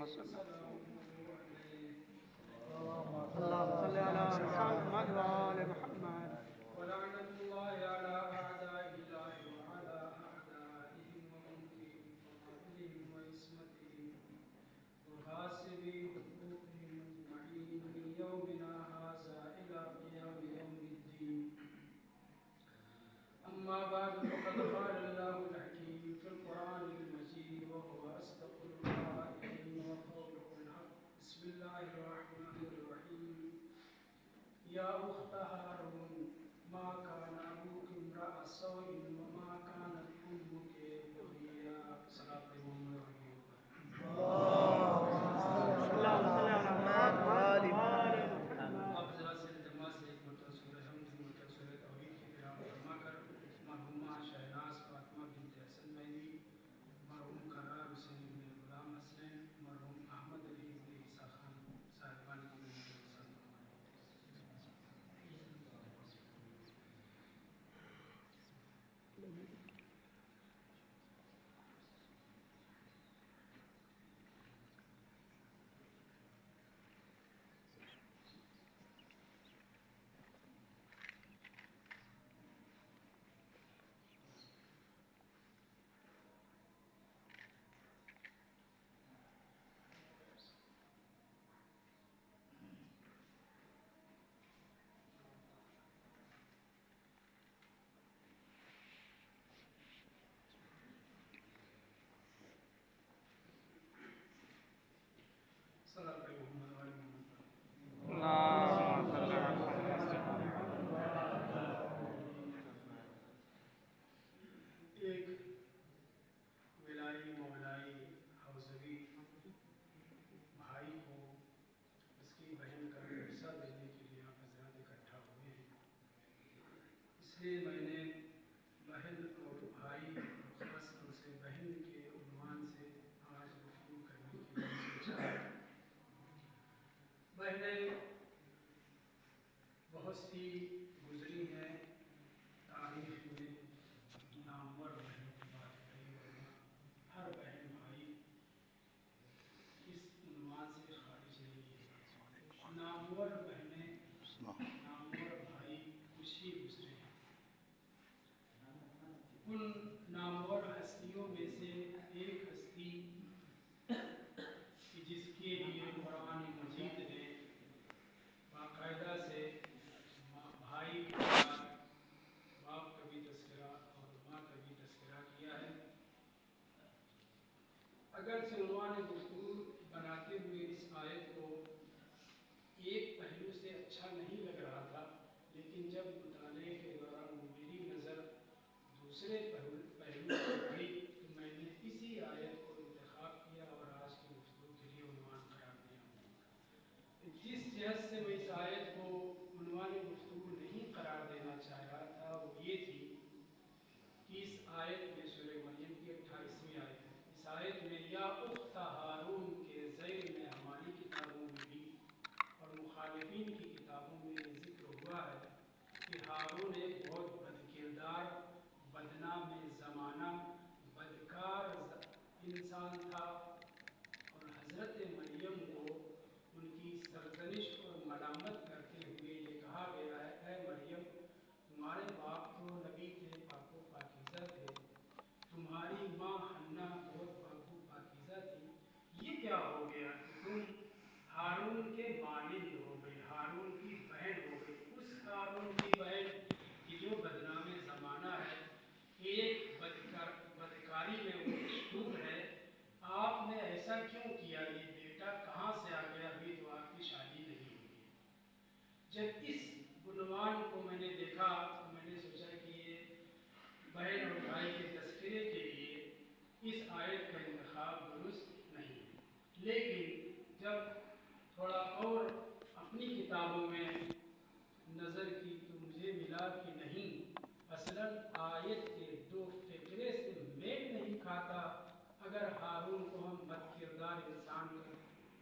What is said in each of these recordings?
اللهم صل على محمد وآل محمد. ولعنة الله على أعداء الله وعلى أعدائهم ومنكرهم وقاتلهم وإسمتهم وغاصبي حقوقهم أجمعين من يومنا هذا إلى قيام يوم الدين. أما بعد فقد قال الله الحكيم في القرآن المجيد وهو أصدق القائلين وقوله الحق. بسم الله الرحمن الرحيم. يا أخت هارون ما كان أبوك امرأ سوء وما كانت أمك بغيا. صلاة محمد اللهم صل على محمد وآل محمد. آپ حضرات سے التماس ہے ایک مرتبہ سورہ حمد مرتبہ سورہ توحید کی قرأت فرما کر مرحومہ شہناز فاطمہ بنت حسن مہدی، مرحوم قرار حسین بن غلام حسنین، مرحوم احمد علی بن عیسیٰ خان صاحبان کی مدد سے صلاة محمد وآل محمد. اللهم صل على محمد. ایک ولائی مولائی حوزوی بھائی کو اس کی بہن کا عرصہ دینے کے لیے آپ حضرات اکٹھا ہوئے ہیں، اس لیے میں نے بہن اور بھائی خاص طور سے بہن کے عنوان سے آج گفتگو کرنے کے لیے سوچا ہے۔ بہنیں بہت سی گزری ہیں تاریخ میں، نامور بہنوں کی بات کریں ورنہ ہر بہن بھائی اس عنوان سے خارج نہیں ہے۔ نامور بہنیں، نامور بھائی کچھ ہی گزرے ہیں۔ ان نامور ہستیوں میں سے ایک ہستی کہ جس کے لیے قرآن مجید نے باقاعدہ سے بھائی کے ساتھ باپ کا بھی تذکرہ اور ماں کا بھی تذکرہ کیا ہے۔ اگرچہ عنوان گفتگو بناتے ہوئے اس آیت کو ایک پہلو سے اچھا نہیں لگ رہا تھا، لیکن جب مطالعے کے دوران میری نظر دوسرے پہلو پر گئی تو میں نے اسی آیت کو انتخاب کیا اور آج کی گفتگو کے لیے عنوان قرار دیا۔ جس جہت سے میں اس آیت کو عنوان گفتگو نہیں قرار دینا چاہ رہا تھا وہ یہ تھی کہ اس آیت میں سورہ مریم کی 28ویں آیت ہے، اس آیت میں یا اخت ہارون کے ذیل میں ہماری کتابوں میں بھی اور مخالفین کی کتابوں میں یہ ذکر ہوا ہے کہ ہارون ایک بہت بدکردار، بدنام زمانہ، بدکار انسان تھا، اور حضرت مریم کو ان کی سرزنش اور ملامت کرتے ہوئے یہ کہا گیا ہے اے مریم تمہارے باپ تو نبی تھے، پاک و پاکیزہ تھے، تمہاری ماں حنا بہت پاک و پاکیزہ تھی، یہ کیا ہو گیا کہ تم ہارون کے مانند ہو گئی، ہارون کی بہن ہو گئی، اس ہارون کی بہن کی جو بدنام زمانہ ہے، ایک بدکاری میں وہ مشہور ہے، آپ نے ایسا کیوں کیا؟ یہ بیٹا کہاں سے آ گیا؟ ابھی تو آپ کی شادی نہیں ہوئی ہے۔ جب اس عنوان کو میں نے دیکھا تو میں نے سوچا کہ یہ بہن اور بھائی کے تذکرے کے لیے اس آیت کا انتخاب درست نہیں ہے، لیکن جب تھوڑا اور اپنی کتابوں میں نظر کی تو مجھے ملا کہ نہیں، اصلاً آیت کے دو فقرے سے میل نہیں کھاتا اگر ہارون کو ہم بد کردار انسان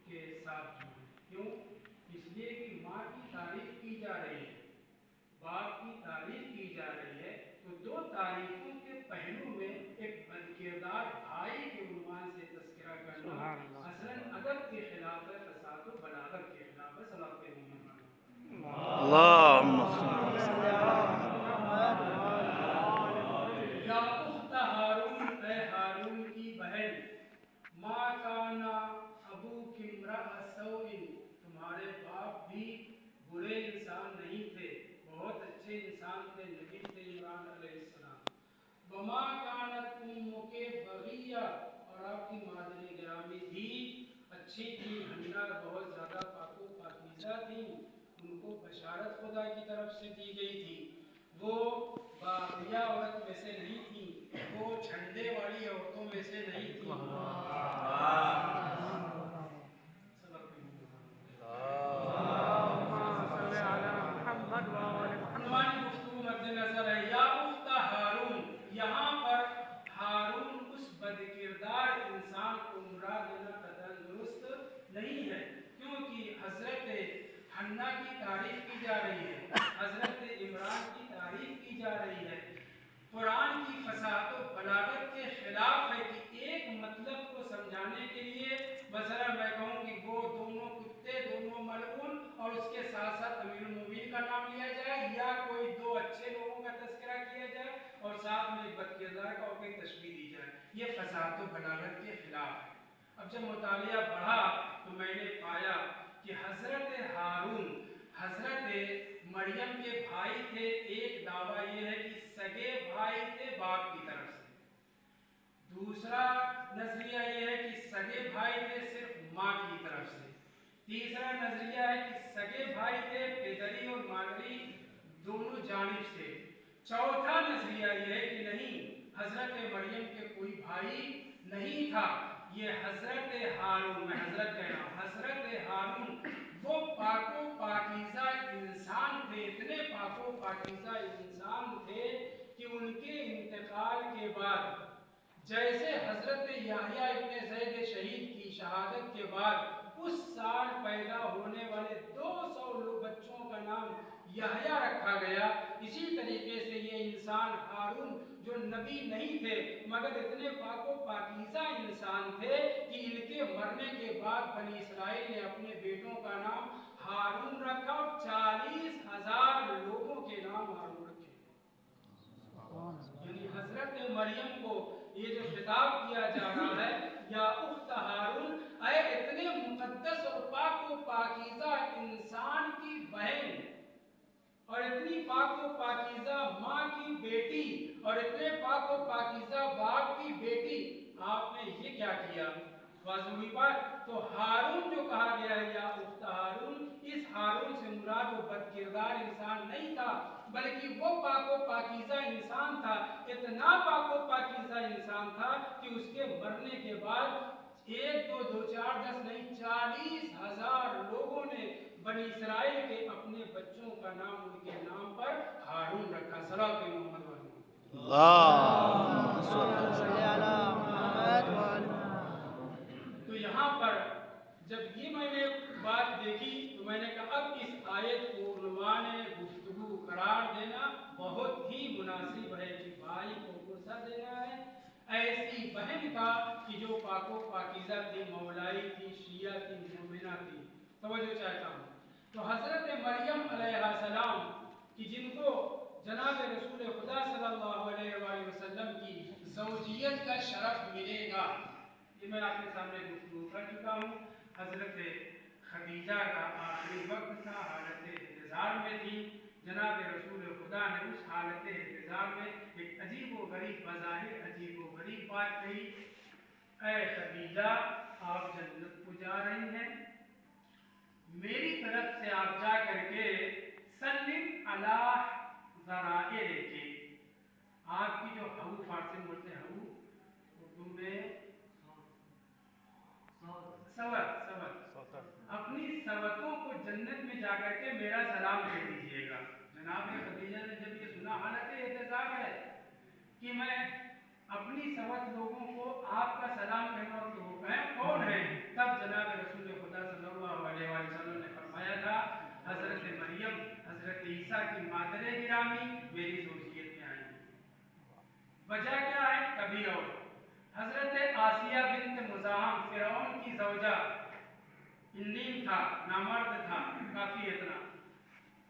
کے ساتھ جوڑیں۔ کیوں؟ اس لیے کہ ماں کی تعریف کی جا رہی ہے، باپ کی تعریف کی جا رہی ہے، تو دو تعریفوں کے پہلو میں ایک بد کردار بھائی کے عنوان سے تذکرہ کرنا اصلاً ادب اللهم یا اخت ہارون، اے ہارون کی بہن، ما کانا ابوک امرأ سوء، تمہارے باپ بھی برے انسان نہیں تھے، بہت اچھے انسان تھے، نبی تھے عمران علیہ السلام۔ وما کانت امک بغیہ، اور آپ کی مادر گرامی بھی اچھی تھی، حنہ بہت زیادہ پاک و پاکیزہ تھیں، ان کو بشارت خدا کی طرف سے دی گئی تھی، وہ باغیہ عورت میں سے نہیں تھی، وہ جھنڈے والی عورتوں میں سے نہیں تھی۔ عنوان گفتگو مد نظر ہے یا اخت ہارون، یہاں پر ہارون اس بد کردار انسان کو مراد لینا قطعاً درست نہیں ہے، کیونکہ حضرت حنہ کی تعریف کی جا رہی ہے، حضرت عمران کی تعریف کی جا رہی ہے۔ قرآن کی فصاحت و بلاغت کے خلاف ہے کہ ایک مطلب کو سمجھانے کے لیے مثلا میں کہوں کہ وہ دونوں کتے، دونوں ملعون، اور اس کے ساتھ ساتھ امیر المومنین کا نام لیا جائے، یا کوئی دو اچھے لوگوں کا تذکرہ کیا جائے اور ساتھ میں ایک بد کردار کا اور کوئی تشبیہ دی جائے، یہ فصاحت و بلاغت کے خلاف ہے۔ اب جب مطالعہ بڑھا تو میں نے پایا کہ حضرت ہارون حضرت مریم کے بھائی تھے، ایک دعویٰ یہ ہے کہ سگے بھائی تھے باپ کی طرف سے، دوسرا نظریہ یہ ہے کہ سگے بھائی تھے صرف ماں کی طرف سے، تیسرا نظریہ ہے کہ سگے بھائی تھے پدری اور مادری دونوں جانب سے، چوتھا نظریہ یہ ہے کہ نہیں، حضرت مریم کے کوئی بھائی نہیں تھا، یہ حضرت ہارون، میں حضرت کہہ رہا ہوں، حضرت ہارون وہ پاک و پاکیزہ انسان تھے، اتنے پاک و پاکیزہ انسان تھے کہ ان کے انتقال کے بعد جیسے حضرت یحییٰ ابن زید شہید کی شہادت کے بعد اس سال پیدا ہونے والے 200 بچوں کا نام یحییٰ رکھا گیا، اسی طریقے سے یہ انسان ہارون جو نبی نہیں تھے مگر اتنے پاک و پاکیزہ انسان تھے کہ ان کے مرنے کے بعد بنی اسرائیل نے اپنے بیٹوں کا نام ہارون رکھا اور 40,000 لوگوں کے نام ہارون رکھے، یعنی حضرت مریم کو یہ جو خطاب کیا جا رہا ہے یا اخت ہارون، اے اتنے مقدس اور پاک و پاکیزہ انسان کی بہن اور اتنی پاک و پاکیزہ ماں کی بیٹی اور اتنے پاک و پاکیزہ باپ کی بیٹی، آپ نے یہ کیا کیا؟ واضح ہوئی بات۔ تو ہارون جو کہا گیا ہے یا اخت ہارون، اس ہارون سے مراد وہ بد کردار انسان نہیں تھا بلکہ وہ پاک و پاکیزہ انسان تھا، اتنا پاک و پاکیزہ انسان تھا کہ اس کے مرنے کے بعد ایک دو دو چار دس نہیں 40,000 لوگوں نے بنی اسرائیل کے اپنے بچوں کا نام ان کے نام پر ہارون رکھا۔ صلاۃ محمد وعلیہ اللهم صل علی محمد وعلی۔ تو یہاں پر جب یہ میں نے بات دیکھی تو میں نے کہا اب اس آیت کو عنوان گفتگو قرار دینا بہت ہی مناسب ہے کہ بھائی کو غصہ دینا ہے ایسی بہن کا کہ جو پاک و پاکیزہ تھی، مولائی تھی، شیعہ تھی، مومنہ تھی۔ توجہ چاہتا ہوں تو حضرت مریم علیہ السلام کہ جن کو جناب رسول خدا صلی اللہ علیہ وآلہ وسلم کی زوجیت کا شرف ملے گا، یہ میں آپ کے سامنے گفتگو کر چکا ہوں۔ حضرت خدیجہ کا آخری وقت تھا، حالت انتظار میں تھی، جناب رسول خدا نے اس حالت انتظار میں ایک عجیب و غریب، بظاہر عجیب و غریب بات کہی، اے خدیجہ آپ جنت کو جا رہی ہیں، میری طرف سے آپ جا کر کے سلم علی ذرائع کے، آپ کی جو ہو فارسی میں بولتے ہیں ہو، اردو میں سوت، اپنی سوتوں کو جنت میں جا کر کے میرا سلام دے دیجیے گا۔ جناب خدیجہ نے جب یہ سنا، حالت احتضار ہے کہ میں اپنی سوت لوگوں کو آپ کا سلام کہنا اور وہ کون ہیں، تب جناب رسول خدا صلی اللہ علیہ وسلم نے فرمایا تھا حضرت مریم حضرت عیسیٰ کی مادر گرامی میری زوجیت میں آئی ہیں۔ وجہ کیا ہے؟ کبھی اور حضرت آسیہ بنت مزاحم فرعون کی زوجہ، نیم تھا، نامرد تھا کافی اتنا،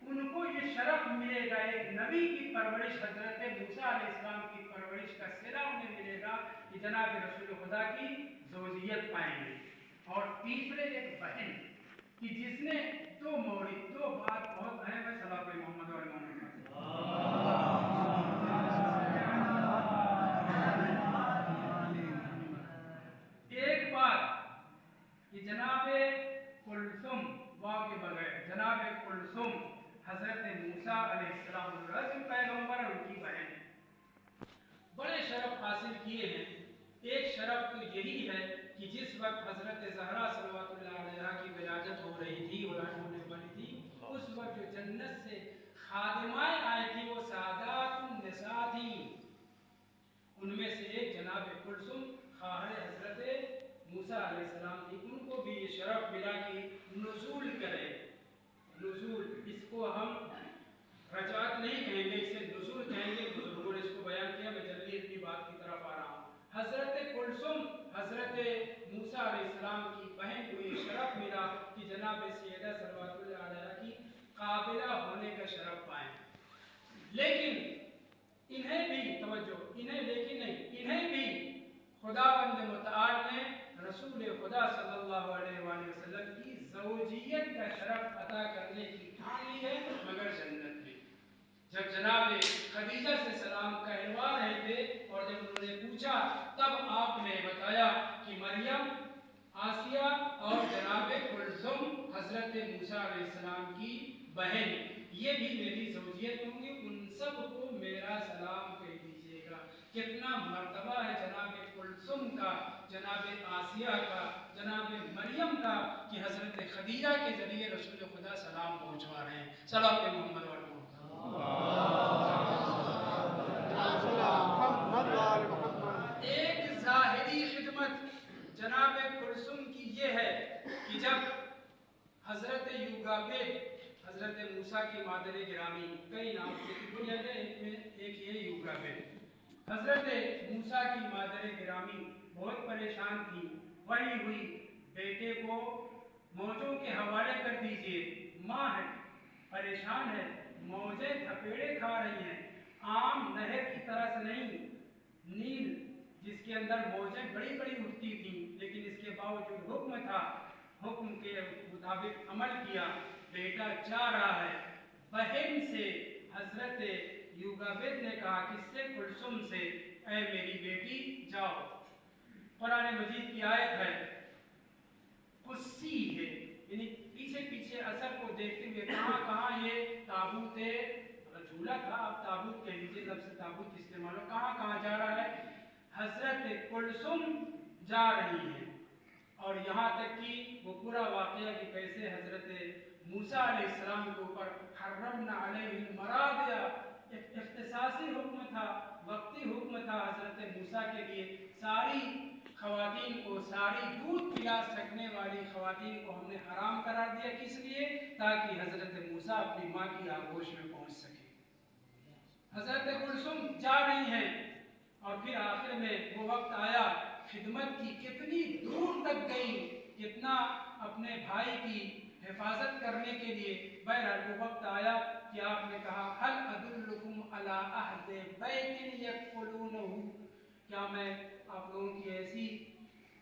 ان کو یہ شرف ملے گا، ایک نبی کی پرورش، حضرت موسیٰ علیہ السلام کی پرورش کا صلہ انہیں ملے گا کہ جناب رسول خدا کی زوجیت پائیں گے۔ اور تیسرے ایک بہن کہ جس نے دو مورد، دو بات بہت اہم ہے، صلی اللہ محمد و محمد۔ ایک بات کہ جناب کلثوم واو کے بغیر، جناب کلثوم حضرت موسیٰ علیہ السلام رسول پیغمبر اور ان کی بہن بڑے شرف حاصل کیے ہیں۔ ایک شرف تو یہی ہے کہ جس وقت حضرت زہرا صلوات اللہ علیہا کی ولادت ہو رہی تھی، ہونے والی تھی، اس وقت جو جنت سے خادمائیں آئی تھی وہ سادات النساء تھیں۔ ان میں سے ایک جناب کلثوم خواہر حضرت موسیٰ علیہ السلام تھی۔ ان کو بھی یہ شرف ملا کہ نزول کرے۔ نزول، اس کو ہم رجعت نہیں کہیں گے، اسے نزول کہیں گے، بزرگوں نے اس کو بیان کیا۔ میں جلدی اپنی بات کی طرف آ رہا ہوں۔ حضرت کلثوم حضرت موسیٰ علیہ السلام کی بہن کو یہ شرف ملا کہ جناب سیدہ صلوات اللہ علیہا کی قابلہ ہونے کا شرف پائیں۔ لیکن انہیں بھی توجہ، انہیں بھی خداوند متعال نے رسول خدا صلی اللہ علیہ وآلہ وسلم کی زوجیت کا شرف عطا کرنے کی ٹھان لی ہے، مگر جنت میں۔ جب جناب خدیجہ سے سلام کہلوا رہے تھے اور جب انہوں نے پوچھا تب آپ نے بتایا کہ مریم، آسیہ اور جناب کلثوم حضرت موسیٰ علیہ السلام کی بہن یہ بھی میری زوجیت ہوں گی، ان سب کو میرا سلام کہہ دیجیے گا۔ کتنا مرتبہ ہے جناب کلثوم کا، جناب آسیہ کا، جناب مریم کا کہ حضرت خدیجہ کے ذریعے رسول خدا سلام پہنچوا رہے ہیں۔ صلوات محمد و ایک ظاہری خدمت جناب کلثوم کی یہ ہے کہ جب حضرت یوگابد، حضرت موسیٰ کی مادر گرامی، کئی نام سے دنیا میں ایک یہ یوگابد، حضرت موسیٰ کی مادر گرامی بہت پریشان تھی۔ وہی ہوئی بیٹے کو موجوں کے حوالے کر دیجئے، ماں ہے پریشان ہے، موجیں تھپیڑے کھا رہی ہیں، عام نہر کی طرح سے نہیں، نیل جس کے اندر موجیں بڑی بڑی اٹھتی تھیں، لیکن اس کے باوجود حکم تھا، حکم کے مطابق عمل کیا، بیٹا جا رہا ہے۔ بہن سے حضرت یوگابد نے کہا کس سے؟ کلثوم سے، اے میری بیٹی جاؤ۔ قرآن مجید کی آیت ہے، قصی ہے، یعنی پیچھے پیچھے اثر کو دیکھتے ہوئے کہاں کہاں یہ تابوت جھولا تھا، آپ تابوت کہہ لیجیے، لفظ تابوت استعمال ہو، کہاں کہاں جا رہا ہے؟ حضرت کلثوم جا رہی ہیں، اور یہاں تک کہ وہ پورا واقعہ کہ کیسے حضرت موسیٰ علیہ السلام کے اوپر حرمنا علیہ المراضع، اختصاصی حکم تھا، وقتی حکم تھا حضرت موسیٰ کے لیے، ساری خواتین کو، ساری دودھ پلا سکنے والی خواتین کو ہم نے حرام قرار دیا، کس لیے؟ تاکہ حضرت موسیٰ اپنی ماں کی آغوش میں پہنچ سکے۔ حضرت کلثوم جا رہی ہیں اور پھر آخر میں وہ وقت آیا، خدمت کی کتنی دور تک گئی، کتنا اپنے بھائی کی حفاظت کرنے کے لیے، بہرحال وہ وقت آیا کہ آپ نے کہا هل ادلکم علی اہل بیت یکفلونہ، کیا میں آپ لوگوں کی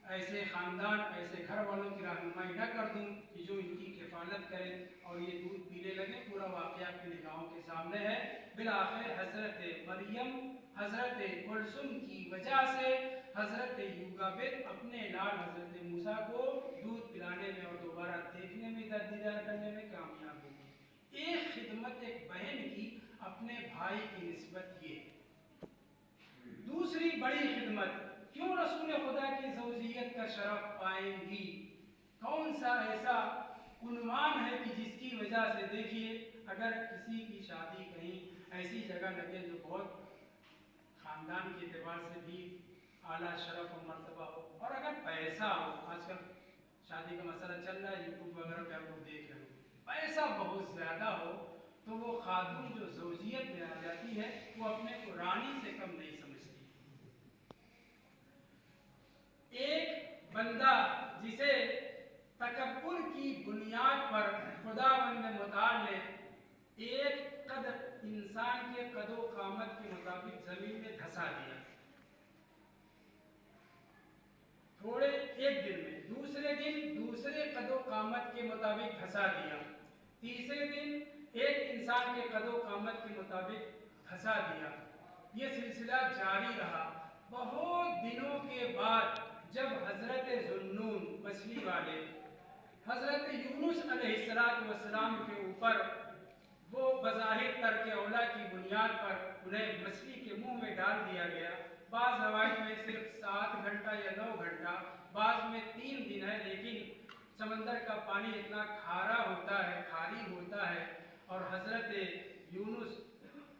ایسے خاندان، ایسے گھر والوں کی رہنمائی نہ کر دوں کہ جو ان کی کفالت کریں اور یہ دودھ پینے لگے؟ پورا واقعہ آپ کی نگاہوں کے سامنے ہے۔ بالآخر حضرت مریم، حضرت کلثوم کی وجہ سے حضرت یوگابد اپنے لاڈ حضرت موسیٰ کو دودھ پلانے میں اور دوبارہ دیکھنے میں، دیدار کرنے میں کامیاب ہوگی۔ ایک خدمت ایک بہن کی اپنے بھائی کی نسبت یہ۔ دوسری بڑی خدمت، کیوں رسول خدا کی زوجیت کا شرف پائیں گی؟ کون سا ایسا عنوان ہے کہ جس کی وجہ سے دیکھیے، اگر کسی کی شادی کہیں ایسی جگہ لگے جو بہت خاندان کے اعتبار سے بھی اعلیٰ شرف و مرتبہ ہو، اور اگر پیسہ ہو، آج کل شادی کا مسئلہ چل رہا ہے، یوٹیوب وغیرہ پہ آپ لوگ دیکھ رہے ہو، پیسہ بہت زیادہ ہو تو وہ خاتون جو زوجیت میں آ جاتی ہے وہ اپنے کو رانی سے کم نہیں سمجھتی۔ ایک بندہ جسے تکبر کی بنیاد پر خداوند متعال نے एक कद इंसान के कदो कामत के मुताबिक जमीन में धंसा दिया, थोड़े एक दिन में, दूसरे दिन दूसरे कदो कामत के मुताबिक धंसा दिया, तीसरे दिन एक इंसान के कदो कामत के मुताबिक धंसा दिया। ये सिलसिला जारी रहा। बहुत दिनों के बाद जब हजरत जुन्नून मछली वाले हजरत यूनुस अलैहिस्सलाम के ऊपर वो बज़ाहिर तर्क औला की बुनियाद पर उन्हें मछली के मुंह में डाल दिया गया। बाज़ रवायत में सिर्फ 7 घंटा या 9 घंटा, बाज़ में 3 दिन है, लेकिन समंदर का पानी इतना खारा होता है, खारी होता है, और हजरत यूनुस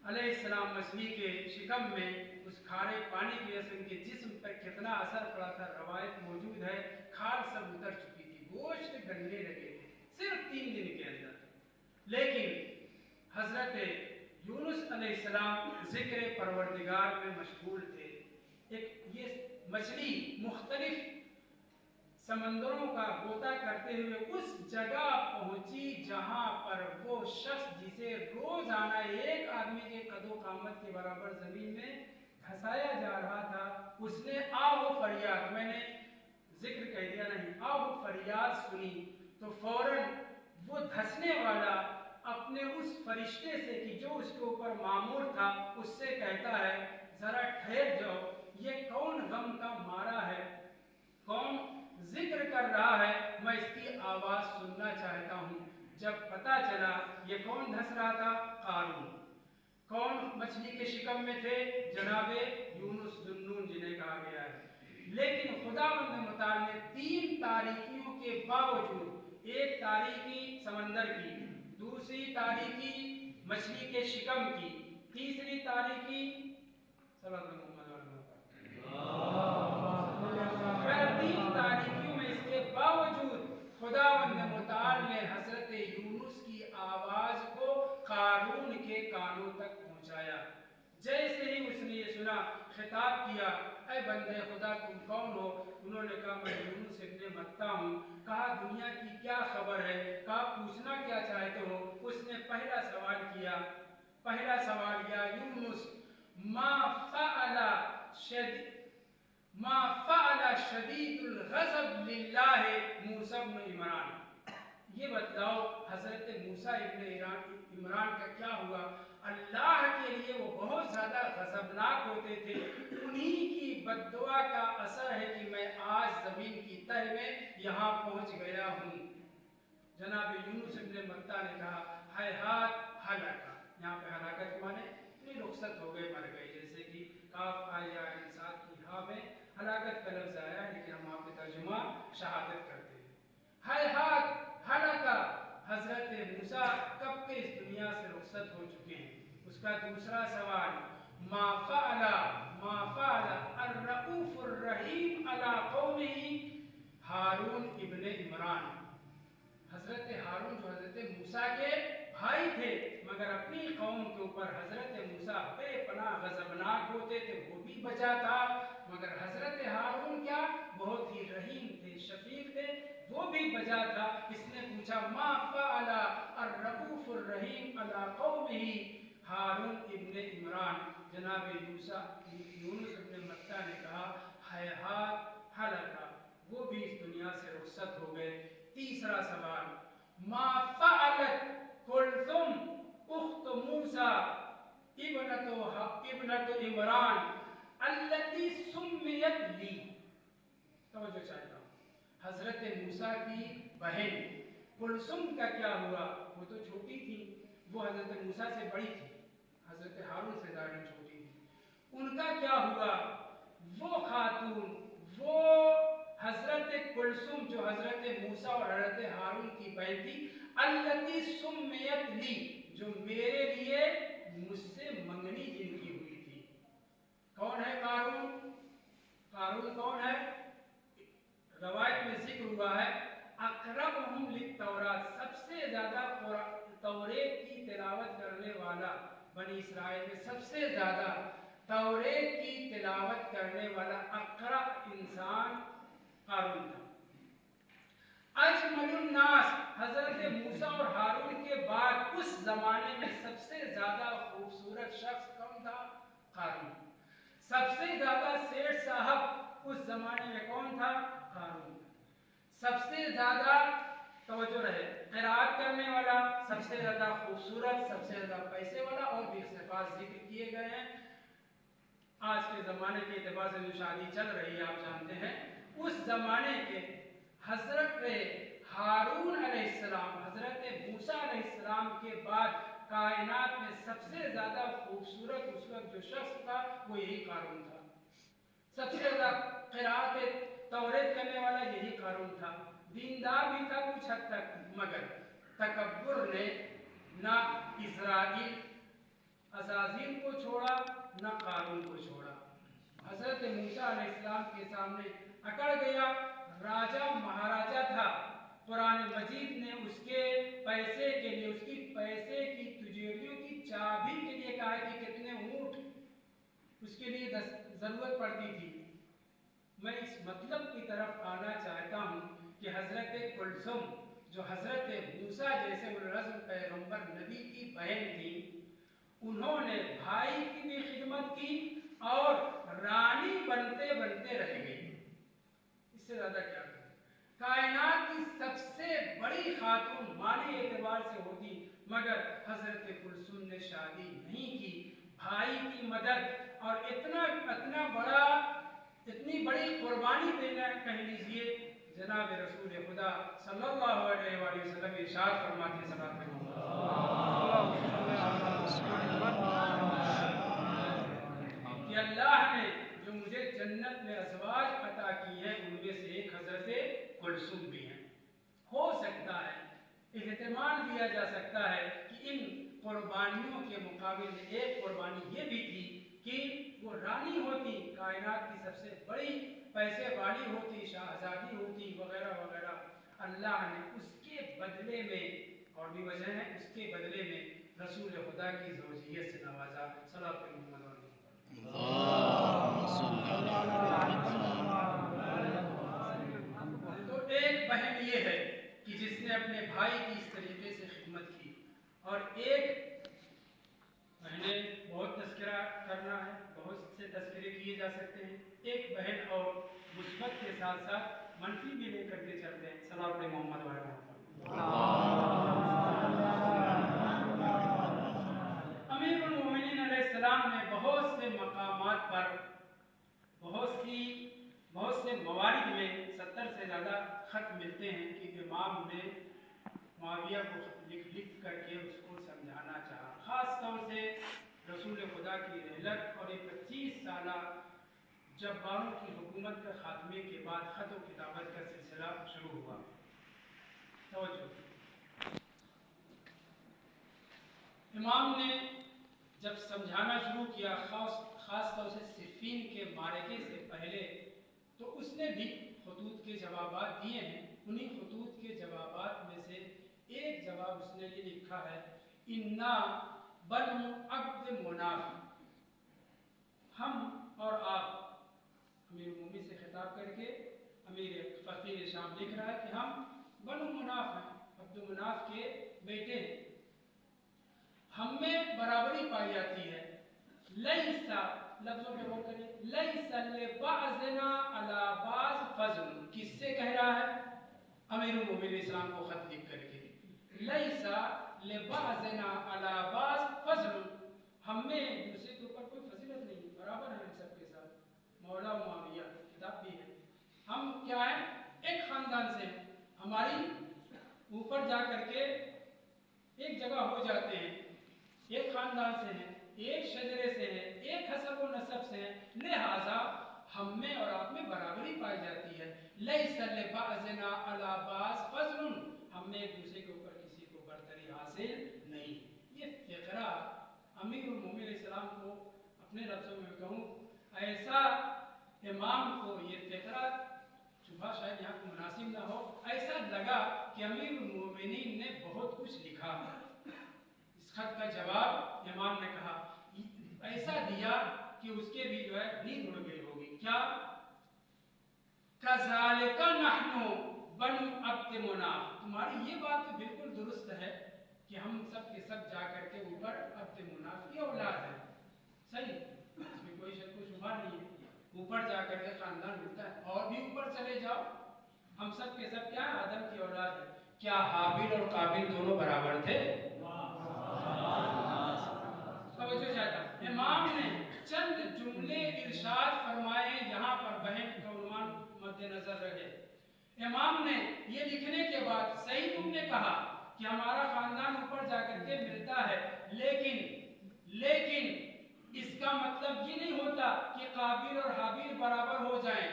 अलैहिस्सलाम मछली के शिकम में उस खारे पानी की वजह से उनके जिस्म पर कितना असर पड़ा था, रवायत मौजूद है। खाल सब उतर चुकी थी, गोश्त गलने लगे थे सिर्फ 3 दिन के अंदर। लेकिन हजरत यूनुस अलैहिस्सलाम जिक्र परवरदिगार में मशगूल थे। एक ये मछली मुख्तलिफ समंदरों का गोता करते हुए उस जगह पहुंची जहां पर वो शख्स जिसे रोजाना एक आदमी के कदो कामत के बराबर जमीन में धंसाया जा रहा था, उसने आओ फरियाद, मैंने जिक्र कह दिया नहीं, आओ फरियाद सुनी तो फौरन वो धंसने वाला अपने उस फरिश्ते से कि जो उसके ऊपर मामूर था उससे कहता है, जरा ठहर जाओ, ये कौन गम का मारा है, कौन जिक्र कर रहा है, मैं इसकी आवाज सुनना चाहता हूँ। जब पता चला ये कौन धंस रहा था, कारून। कौन मछली के शिकम में थे, जनाबे यूनुस जुन्नून जिन्हें कहा गया है। लेकिन खुदावंद मुताल ने 3 तारीकियों के बावजूद, एक तारीकी समंदर की, दूसरी तारीकी मछली के शिकम की, तीसरी तारीकी तीन तारीखियों में इसके बावजूद खुदावंद मुताल ने हजरत यूनुस की आवाज को कारून के कानों तक पहुंचाया। जैसे ही उसने ये सुना, खिताब किया, ऐ बंदे खुदा तुम कौन हो? उन्होंने कहा मैं यूनुस इब्ने मत्ता हूँ। कहा दुनिया की क्या खबर है? कहा पूछना क्या चाहते हो? उसने पहला सवाल किया यूनुस मा फ़अला शदीदुल ग़ज़ब लिल्लाहि मूसा इब्न इमरान। ये बतलाओ हजरत मूसा इब्न इमरान का क्या हुआ? अल्लाह के लिए वो बहुत ज़्यादा गज़बनाक होते थे। उन्हीं की बद्दुआ का असर है कि मैं आज ज़मीन की तह में यहाँ पहुँच गया हूँ। जनाब यूनुस इब्न मत्ता ने कहा हैहात हलाका, यहाँ पे हलाकत के माने नहीं रुखसत हो गए, मर गए, जैसे कि काफ आया इंसान की हा में हलाकत का लफ्ज आया, लेकिन हम आपके तर्जुमा शहादत करते हैं। हैहात हलाका, हजरत मूसा कब के इस दुनिया से रुखसत हो चुके हैं। उसका दूसरा सवाल मा फ़अला अर्रऊफुर रहीम अला कौमिही हारून इब्ने इमरान। हजरत हारून जो हजरत मूसा के भाई थे, मगर अपनी कौम के ऊपर हजरत मूसा बेपनाह गज़बनाक होते थे, वो भी बचा था। मगर हजरत हारून क्या बहुत ही रहीम थे, शफीक थे, वो भी बचा था। इसने पूछा मा फ़अला अर्रऊफुर रहीम अला कौमिही हारून इब्ने इमरान। जनाब यूनुस इब्न मत्ता ने कहा हैहात हलाका, वो भी इस दुनिया से रुखसत हो गए। तीसरा सवाल मा फ़अलत कुलथुम उख्त मूसा इब्नतु इमरान अल्लती सुम्मियत ली। तवज्जो चाहता हूँ, हजरत मूसा की बहन कुलसुम का क्या हुआ? वो तो छोटी थी, वो हजरत मूसा से बड़ी थी, हजरत हारून से ज़्यादा छोटी थी। उनका क्या हुआ? वो खातून, वो हजरत कुलसुम जो हजरत मूसा और हजरत हारून की बहन थी, अल्लती सुम्मियत ली, जो मेरे लिए मुझसे मंगनी जिनकी हुई थी। कौन है कारून? कारून कौन है? रवायत में जिक्र हुआ है अक़रबहुम लित्तौरात, सबसे ज्यादा तौरेत की तिलावत करने वाला, बनी इसराइल में सबसे ज्यादा तौरेत की तिलावत करने वाला अक़रा इंसान कारून था। अजमलुन नास, हजरत मूसा और हारून के बाद उस जमाने में सबसे ज्यादा खूबसूरत शख्स कौन था? कारून। सबसे ज्यादा सेठ साहब उस जमाने में कौन था? कारून। सबसे ज्यादा तवज्जो रहे क़िराअत करने वाला, सबसे ज्यादा खूबसूरत, सबसे ज्यादा पैसे वाला, और भी सिफ़ात जिक्र किए गए हैं। आज के ज़माने के एतबार से जो शादी चल रही है आप जानते हैं, उस ज़माने के हज़रत हारून अलैहिस्सलाम, हज़रत मूसा अलैहिस्सलाम के बाद कायनात में सबसे ज़्यादा खूबसूरत उस वक्त जो शख्स था वो यही कारून था। सबसे ज़्यादा क़िराअत तौरेत करने वाला यही कारून था। दीनदार भी था कुछ हद तक, मगर तकब्बुर ने ना इज़राइल अज़ाज़ील को छोड़ा ना कारून को छोड़ा। हज़रत मूसा अलैहिस्सलाम के सामने अकड़ गया। राजा महाराजा था, कुरान मजीद ने उसके पैसे के लिए, उसकी पैसे की तिजोरियों की चाबी के लिए कहा कि कितने ऊँट उसके लिए ज़रूरत पड़ती थी। मैं इस मतलब की तरफ आना चाहता हूँ कि हज़रत कुलसुम जो हज़रत मूसा जैसे उलुल अज़्म पैगंबर नबी की बहन थी, उन्होंने भाई की भी खिदमत की और रानी बनते बनते रह गई। इससे ज़्यादा क्या करें? कायनात की सबसे बड़ी खातून माली एतबार से होती, मगर हज़रत कुलसुम ने शादी नहीं की। भाई की मदद और इतनी बड़ी कुर्बानी देना, कह लीजिए जनाब रसूल खुदा सल्लल्लाहु अलैहि वसल्लम इरशाद फरमाते हैं कि अल्लाह ने जो मुझे जन्नत में अज़वाज अता की है उनमें से एक हज़रत कुलसुम भी हैं। हो सकता है, एहतमाल दिया जा सकता है कि इन कुर्बानियों के मुकाबले में एक कुर्बानी ये भी थी कि वो रानी होती, कायनात की सबसे बड़ी पैसे वाली होती, शाहजादी होती, वगैरह वगैरह। अल्लाह ने उसके बदले में, और भी वजह है, उसके बदले में रसूल खुदा की ज़ौजियत से नवाजा। सल्लल्लाहु अलैहि वसल्लम। तो एक बहन ये है कि जिसने अपने भाई की इस तरीके से खिदमत की, और एक बहने बहुत तस्करा करना है, बहुत से तस्करे किए जा सकते हैं। एक बहन और मुस्बत के साथ साथ मनफी भी लेकर के चलते हैं। सल्लल्लाहु अलैहि मोहम्मद वाले अमीरुल मोमिनीन अलैहिस्सलाम ने बहुत से मकामात पर, बहुत से मवारिद में 70 से ज़्यादा ख़त मिलते हैं कि इमाम ने मुआविया को लिख करके उसको समझाना चाहा। ख़ास तौर से रसूल खुदा की रहलत और एक 25 साला जब्बारों की हुकूमत के ख़ात्मे के बाद ख़त व किताबत का सिलसिला शुरू हुआ। तवज्जो, इमाम ने जब समझाना शुरू किया, ख़ास तौर से सिफ़ीन के मारके से पहले, तो उसने भी खतूत के जवाबात दिए हैं। उन्हीं खतूत के जवाबात में से एक जवाब उसने ये लिखा है, इन्ना बनु अब्द मुनाफ, हम और आप, अमीर मोमिन से खिताब करके अमीर फ़कीर शाम लिख रहा है कि हम बनु मुनाफ हैं, अब्द मुनाफ के बेटे हैं। हम में बराबरी पाई जाती है। लैसा, लफ्ज़ों में गौर करिए, लैसा लिबाज़ना अला बाज़ फ़ज़्ल, किससे कह रहा है? अमीरुल मोमिनीन इस्लाम को ख़त लिख करके। लैसा लिबाज़ना अला बाज़ फ़ज़्ल, हम में दूसरे के ऊपर कोई फजीलत नहीं, बराबर है हम सबके साथ। मौला मुआविया किताब भी है। हम क्या है? एक ख़ानदान से हैं, हमारी ऊपर जा करके एक जगह हो जाते हैं, एक ख़ानदान से हैं, एक शजरे से हैं, एक हसब व नसब से हैं, लिहाजा हम में और आप में बराबरी पाई जाती है। लैसा लिबाज़ना अला बाज़ फ़ज़्ल, हम में एक दूसरे के ऊपर किसी को बरतरी हासिल नहीं। ये फ़िक्रा अमीरुल मोमिनीन इस्लाम को, अपने लफ्ज़ों में कहूँ, ऐसा इमाम को ये फ़िक्रा, शुबा शायद यहाँ को मुनासिब ना हो, ऐसा लगा कि अमीरुल मोमिनीन ने बहुत कुछ लिखा। इस खत का जवाब इमाम ने कहा, ऐसा दिया कि उसके भी जो है नींद उड़ गई होगी। क्या? कज़ालिका नहनु बनु अब्द मुनाफ, तुम्हारी ये बात तो बिल्कुल दुरुस्त है कि हम सब के सब जा करके ऊपर अब्द मुनाफ की औलाद है, सही, इसमें कोई शक को शुबा नहीं है, ऊपर जा करके खानदान मिलता है। और भी ऊपर चले जाओ, हम सब के सब क्या आदम की औलाद है। क्या हाबिल और काबिल दोनों बराबर थे? इमाम ने चंद जुमले इरशाद फरमाए, यहाँ पर बहन का उन्वान मद्देनजर रहे। इमाम ने ये लिखने के बाद, सही तुमने कहा कि हमारा खानदान ऊपर जाकर के मिलता है, लेकिन इसका मतलब ये नहीं होता कि काबिल और हाबिल बराबर हो जाएं।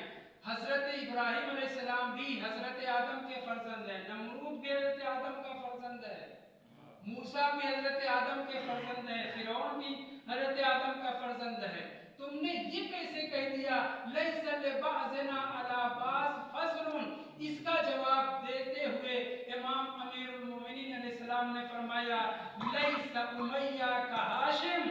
हजरत इब्राहिम अलैहिस्सलाम भी हजरत आदम के फर्जंद हैं, नमरूद भी हजरत आदम का फर्जंद है, मूसा भी हजरत आदम के फर्जंद है, फिरौन भी हजरत आदम का फर्जंद है। तुमने ये कैसे कह दिया लैसा लिबाज़ना अला बाज़ फज़लुन? इसका जवाब देते हुए इमाम अमीरुल मोमिनीन अलैहिस्सलाम ने फरमाया लैसा उमैया का हाशिम,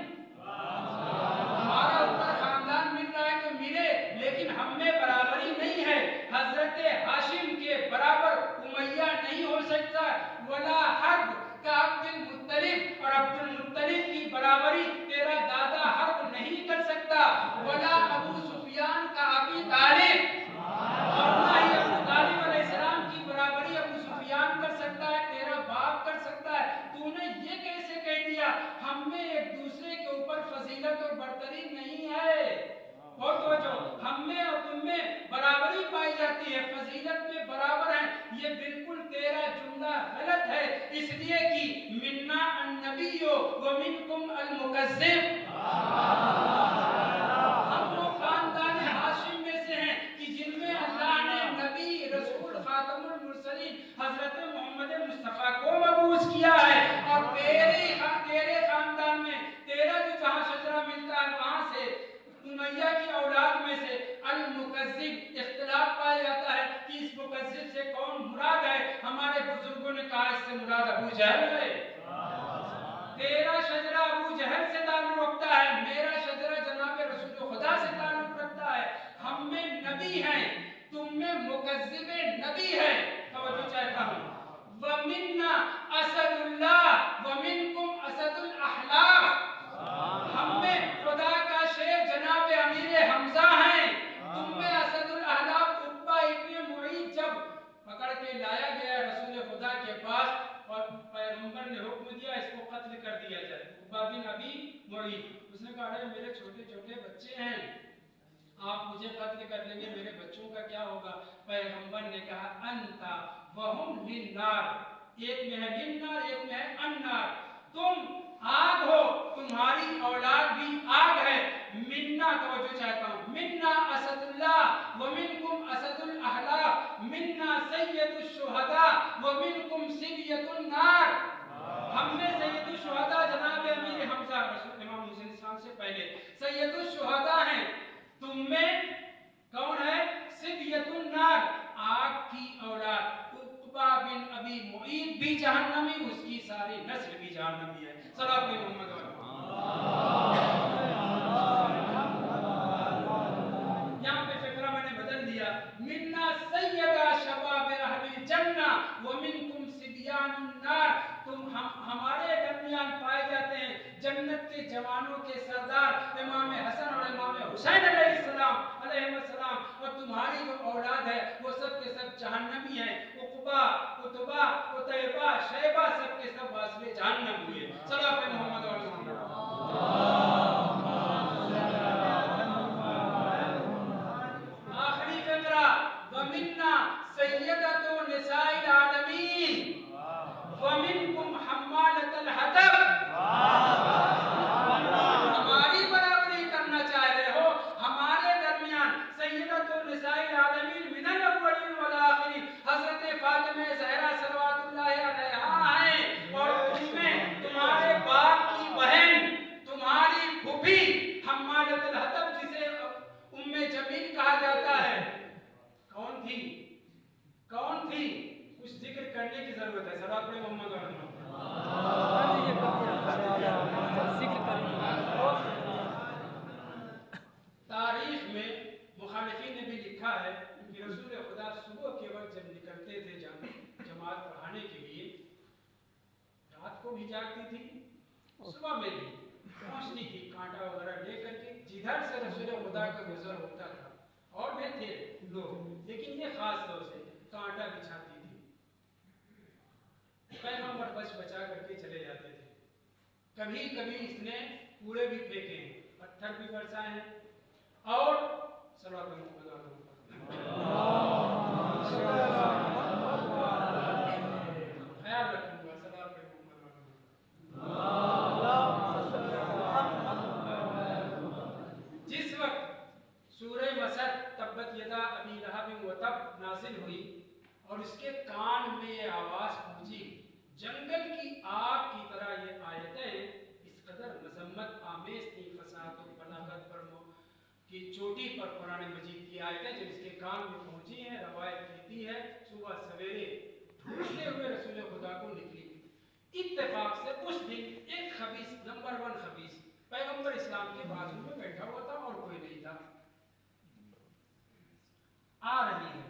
हमारा ऊपर खानदान मिल रहा है तो मिले, लेकिन हम में बराबरी नहीं है। हजरत हाशिम के बराबर उमैया नहीं हो सकता। वला हर्ब का अब्दुल मुत्तलिब, और अब्दुल मुत्तलिब की बराबरी तेरा दादा हर्ब नहीं कर सकता। वला अबू सुफियान का अबी तालिब, और ना ही अबू तालिब अलैहिस्सलाम की बराबरी अबू सुफियान कर सकता है, तेरा बाप कर सकता है। तूने ये कैसे कह दिया? हम में एक दूसरे के ऊपर फजीलत और बरतरी नहीं है। और तो जो हम में और तुम में बराबरी पाई जाती है, फजीलत में बराबर है, ये बिल्कुल तेरा जुमला गलत है। इसलिए कि मिन्ना अन्नबियो व मिनकुम अल मुकज़्ज़िब, हम लोग खानदान हाशिम में से हैं कि जिनमें अल्लाह ने नबी रसूल खातमुल मुरसलीन हजरत मोहम्मद मुस्तफा को मबूस किया है। और तेरे खानदान में तेरा जो जहां शजरा मिलता है वहां से उमैया की औलाद में से अल मुकज़्ज़िब, इख्तिलाफ पाया जाता है कि इस मुकज़्ज़िब से कौन मुराद है। हमारे बुजुर्गों ने कहा इससे मुराद अबू जहल है। तेरा शजरा अबू जहल से ताल्लुक रखता है, मेरा शजरा जनाब रसूल खुदा से ताल्लुक रखता है। हम में नबी हैं, तुम में मुकज़्ज़िब नबी है। तवज्जो चाहता हूं। व मिन्ना असदुल्लाह व मिनकुम असदुल अहलाफ, हम में खुदा का शेर जनाब अमीर हमजा हैं, तुम में असदुल अहलाफ उक्बा इब्न मुईद जब पकड़ के लाया गया रसूल खुदा के पास और पैगंबर ने हुक्म दिया इसको कत्ल कर दिया जाए, उक्बा बिन अबी मुईद, उसने कहा अरे मेरे छोटे छोटे बच्चे हैं, आप मुझे कत्ल कर लेंगे, मेरे बच्चों का क्या होगा? पैगंबर ने कहा अंता वहुम लिन्नार, एक में है लिन्नार, एक में है अन्नार, तुम आग हो, तुम्हारी औलाद भी आग है। मिन्ना, तवज्जो चाहता हूं, मिन्ना असदुल्लाह व मिनकुम असदुल अहलाफ, मिन्ना सय्यदुश शुहदा व मिनकुम सिबियतुन नार, हम में सय्यदुश शुहदा जनाब अमीर हमजा रसूल इमाम हुसैन इस्लाम से पहले सय्यदुश शुहदा हैं, तुम में कौन है? सिबियतुन नार, आग की औलाद। उक्बा बिन अबी मुईद भी जहन्नमी, उसकी सारी नस्ल भी जहन्नमी है। सल्लल्लाहु अलैहि वसल्लम। यहाँ पे फिक्रा मैंने बदल दिया, मिन्ना सय्यदा शबाब अहलिल जन्ना व मिनकुम सिबियानुन नार, तुम हमारे दरमियान पाए जाते हैं जन्नत के जवानों के सरदार इमाम हसन और इमाम हुसैन अलैहिस्सलाम, और तुम्हारी जो औलाद है वो सब के सब जहन्नमी है। उक़बा, उतबा, उतैबा, शैबा सब के सब वासिले जहन्नम हुए। सल्लल्लाहु अलैहि मोहम्मद आखिरी फिक्रा, व मिन्ना सय्यदतु निसाइल आलमीन व मिनकुम हम्मालतल हतब, हमारी बराबरी करना चाह रहे हो, हमारे दरमियान सय्यदतु निसाइल आलमीन मिनल अव्वलीन वल आखिरीन हजरत फातिमा ज़हरा सल्लल्लाहु अलैहा हैं, और उनमें तुम्हारे बाप की बहन, तुम्हारी फूफी हम्मालतल हतब, जिसे उम्मे जमील कहा जाता है, कौन थी? कौन थी? कुछ जिक्र करने की जरूरत है। सल्लल्लाहु अलैहि मोहम्मद तारीख में मुखालिफिन ने भी लिखा है कि रसूल खुदा सुबह के वक्त जब निकलते थे जमात पढ़ाने के लिए, रात को को भी जागती थी, सुबह में भी पहुंचती थी कांटा वगैरह लेकर के, जिधर से रसूल खुदा का गुजर होता था। और भी थे लोग, लेकिन ये खास तौर से कांटा बिछाती थी। पैगंबर बच बचा करके चले जाते थे। कभी कभी इसने कूड़े भी फेंके हैं, पत्थर भी बरसाए हैं, और ख्याल रखूंगा जिस वक्त सूरह मसद तब्बत यदा अबी लहब व तब नाज़िल हुई और उसके कान में ये आवाज़ पहुंची, जंगल की आग की तरह ये आयतें इस कदर मजम्मत आमेज थी, फसाद और बलागत पर की चोटी पर कुरान मजीद की आयतें जब इसके कान में पहुंची हैं, रवायत कहती है सुबह सवेरे ढूंढते हुए रसूल खुदा को निकली। इत्तेफाक से उस दिन एक खबीस, नंबर 1 खबीस पैगंबर इस्लाम के बाजू में बैठा हुआ था और कोई नहीं था। आ रही है,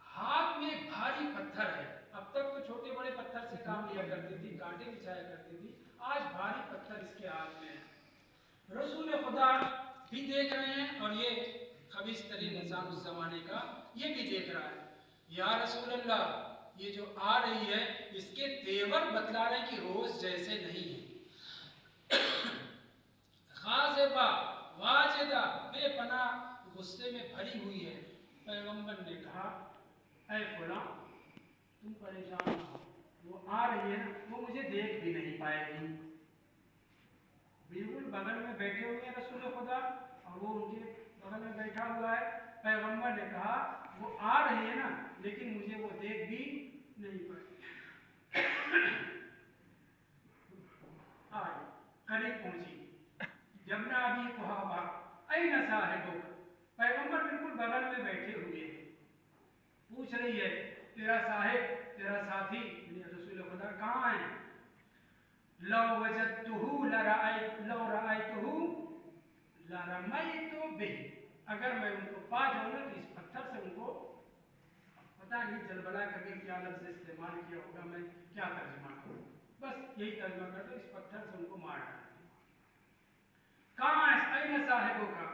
हाथ में भारी पत्थर है। अब तक तो छोटे बड़े पत्थर से काम लिया करती थी, कांटे बिछाया करती थी, आज भारी पत्थर इसके हाथ में है। रसूल खुदा भी देख रहे हैं और ये खबीस तरीन इंसान उस जमाने का ये भी देख रहा है। या रसूल अल्लाह, ये जो आ रही है इसके तेवर बतला रहे कि रोज जैसे नहीं है। खाज़िबा वाजिदा, बेपनाह गुस्से में भरी हुई है। पैगंबर ने कहा, ऐ फलां तुम परेशान ना हो, वो आ रही है ना, वो मुझे देख भी नहीं पाएगी। बिल्कुल बगल में बैठे हुए हैं रसूल खुदा और वो उनके बगल में बैठा हुआ है। पैगंबर ने कहा वो आ रही है ना, लेकिन मुझे वो देख भी नहीं पाएगी। करीब पहुंची, जमुना अभी कुहाबा ऐ नशा है वो। पैगंबर बिल्कुल बगल में बैठे हुए हैं, पूछ रही है तेरा साहिब, तेरा साथी रसूल खुदा कहाँ है? लौ वजदतुहु लरअयतुहु लरमयतु बिही, अगर मैं उनको पा जाऊँ ना तो इस पत्थर से उनको, पता नहीं जलबला कभी क्या लफ्ज़ इस्तेमाल किया होगा, मैं क्या तर्जुमा करूँ, बस यही तर्जुमा कर दो, इस पत्थर से उनको मार डालते। कहाँ है साहिबों का?